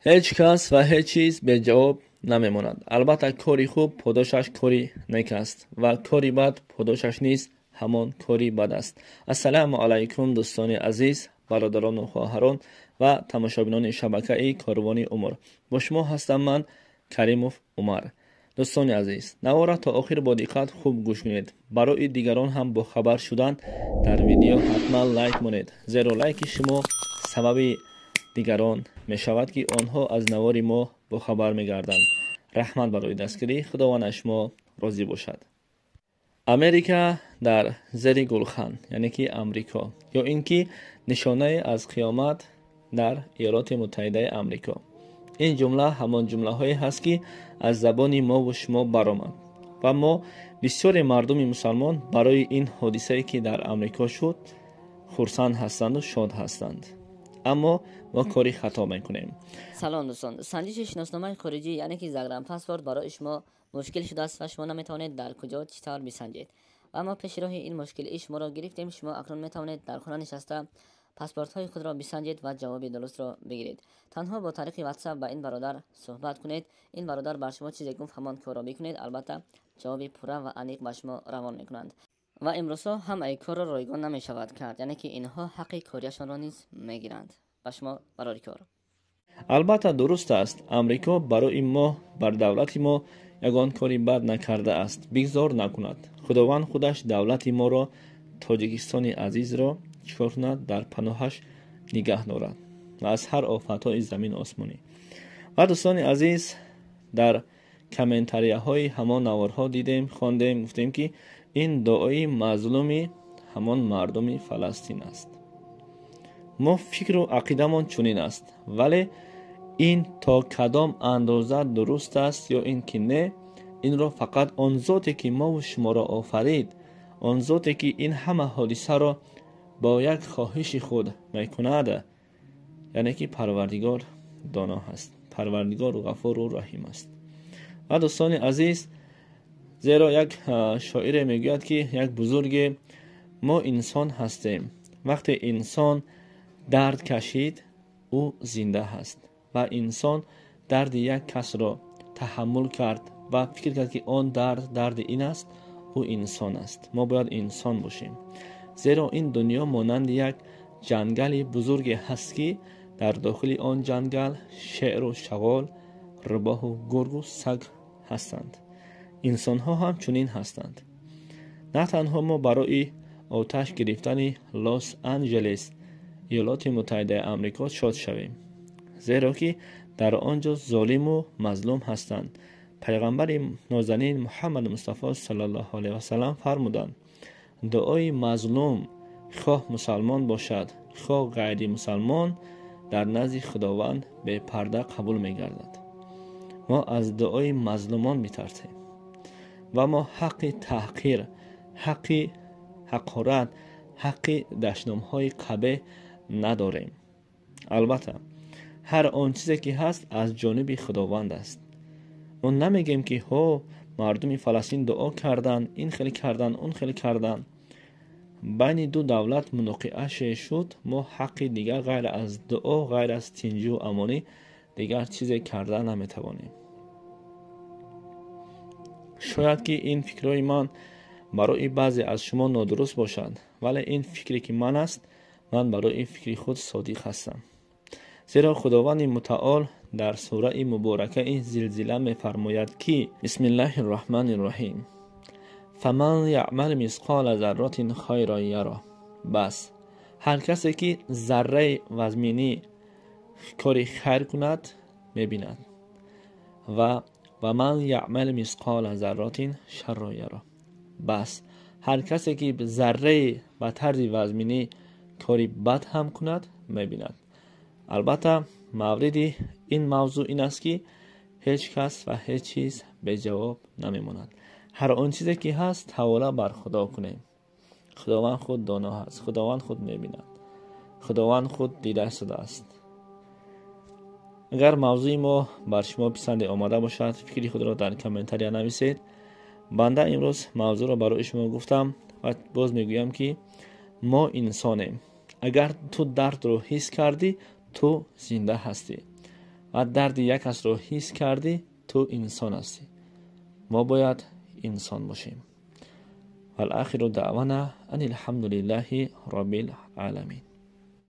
هیچ کس و هیچ چیز به جواب نمیماند. البته کاری خوب پاداشش کاری نیک است و کاری بد پاداشش نیز همان کاری بد است. السلام علیکم دوستان عزیز، برادران و خواهران و تماشابینان شبکه کاروان عمر. با شما هستم من کریموف عمر. دوستان عزیز، نوارا تا آخر با دقت خوب گوش کنید. برای دیگران هم با خبر شدن در ویدیو حتما لایک کنید، زیرا لایک شما سبب دیگران می شود که آنها از نوار ما با خبر می گردند. رحمت برای دستگیری، خداوند شما راضی باشد. امریکا در زیر گلخن، یعنی که امریکا، یا اینکه نشانه از قیامت در ایالات متحده امریکا. این جمله همان جمله هایی هست که از زبان ما و شما برآمد و ما بسیار مردم مسلمان برای این حادثه که در امریکا شد خرسند هستند و شاد هستند، اما ما کاری خطا میکنیم. سلام دوستان، سنجش شناسنامه خارجی یعنی که زگرم پاسپورت برای شما مشکل شده است و شما نمیتوانید در کجا چطور بسنجید و ما پیش راه این مشکل شما را گرفتیم. شما اکنون میتوانید در خانه نشسته پاسپورت های خود را بسنجید و جواب درست را بگیرید. تنها با طریق واتساپ با این برادر صحبت کنید. این برادر بر شما چیزی گفت همان کار را بکنید، البته جواب پوره و عمیق به شما روان میکنند و امروز هم ای کار را رایگان نمی شود کرد، یعنی که اینها حق کاریشان را نیز میگیرند. به شما برای کار. البته درست است، امریکا برای ما بر دولت ما یگان کاری بد نکرده است. بگذار نکند. خداوند خودش دولت ما را، تاجیکستان عزیز را چکار کند؟ در پناهش نگه دارد و از هر آفتهای زمین آسمانی. و دوستان عزیز، در کامنتاریه های همان نوارها دیدیم، خواندیم، گفتیم که این دعای مظلومی همان مردم فلسطین است. ما فکر و عقیدمان چنین است، ولی این تا کدام اندازه درست است یا این که نه، این را فقط آن ذاتی که ما و شما را آفرید، آن ذاتی که این همه حادثه را با یک خواهش خود میکند، یعنی که پروردگار دانا هست، پروردگار و غفور و رحیم است. و دوستان عزیز، زیرا یک شاعر میگوید که یک بزرگ، ما انسان هستیم، وقتی انسان درد کشید او زنده هست و انسان درد یک کس را تحمل کرد و فکر کرد که آن درد این است، او انسان است. ما باید انسان باشیم، زیرا این دنیا مانند یک جنگل بزرگ هست که در داخل آن جنگل شیر و شغال، روباه و گرگ و سگ هستند. انسان ها هم چنین هستند. نه تنها ما برای آتش گرفتن لس آنجلس ایالات متحده آمریکا شاد شویم، زیرا که در آنجا ظالم و مظلوم هستند. پیغمبر نازنین محمد مصطفی صلی الله علیه و سلم فرمودند دعای مظلوم، خواه مسلمان باشد خواه غیر مسلمان، در نزد خداوند به پرده قبول می گردد. ما از دعای مظلومان می ترسیم و ما حق تحقیر، حق حقارت، حق دشنام های قبیح نداریم. البته هر آن چیزی که هست از جانب خداوند است. ما نمیگیم که ها مردم فلسطین دعا کردن، این خیلی کردن، اون خیلی کردن، بین دو دولت مناقشه شد، ما حق دیگر غیر از دعا، غیر از تنجی و امانی دیگر چیزی کردن نمیتوانیم. شاید که این فکرهای من برای بعضی از شما نادرست باشد، ولی این فکری که من است، من برای این فکری خود صادق هستم. زیرا خداوند متعال در سوره مبارکه زلزله می فرماید که بسم الله الرحمن الرحیم فمن یعمل مثقال ذره خیرا یره. بس هر کسی که ذره وزمینی کاری خیر کند میبیند و من یعمل مثقال ذره شر یره. بس هر کسی که ذره به طرز وزمینی کاری بد هم کند میبیند. البته مورد این موضوع این است که هیچ کس و هیچ چیز به جواب نمیماند. هر آن چیزی که هست حواله بر خدا کنیم. خداوند خود دانا هست، خداوند خود میبیند، خداوند خود دیده شده است. اگر موضوع ما بر شما پسند آمده باشد، فکری خود را در کامنتاری نویسید. بنده امروز موضوع را برای شما گفتم و باز میگویم که ما انسانیم. اگر تو درد رو حس کردی، تو زنده هستی. و درد یک کس رو حس کردی، تو انسان هستی. ما باید انسان باشیم. والآخر دعوانا ان الحمد لله رب العالمین.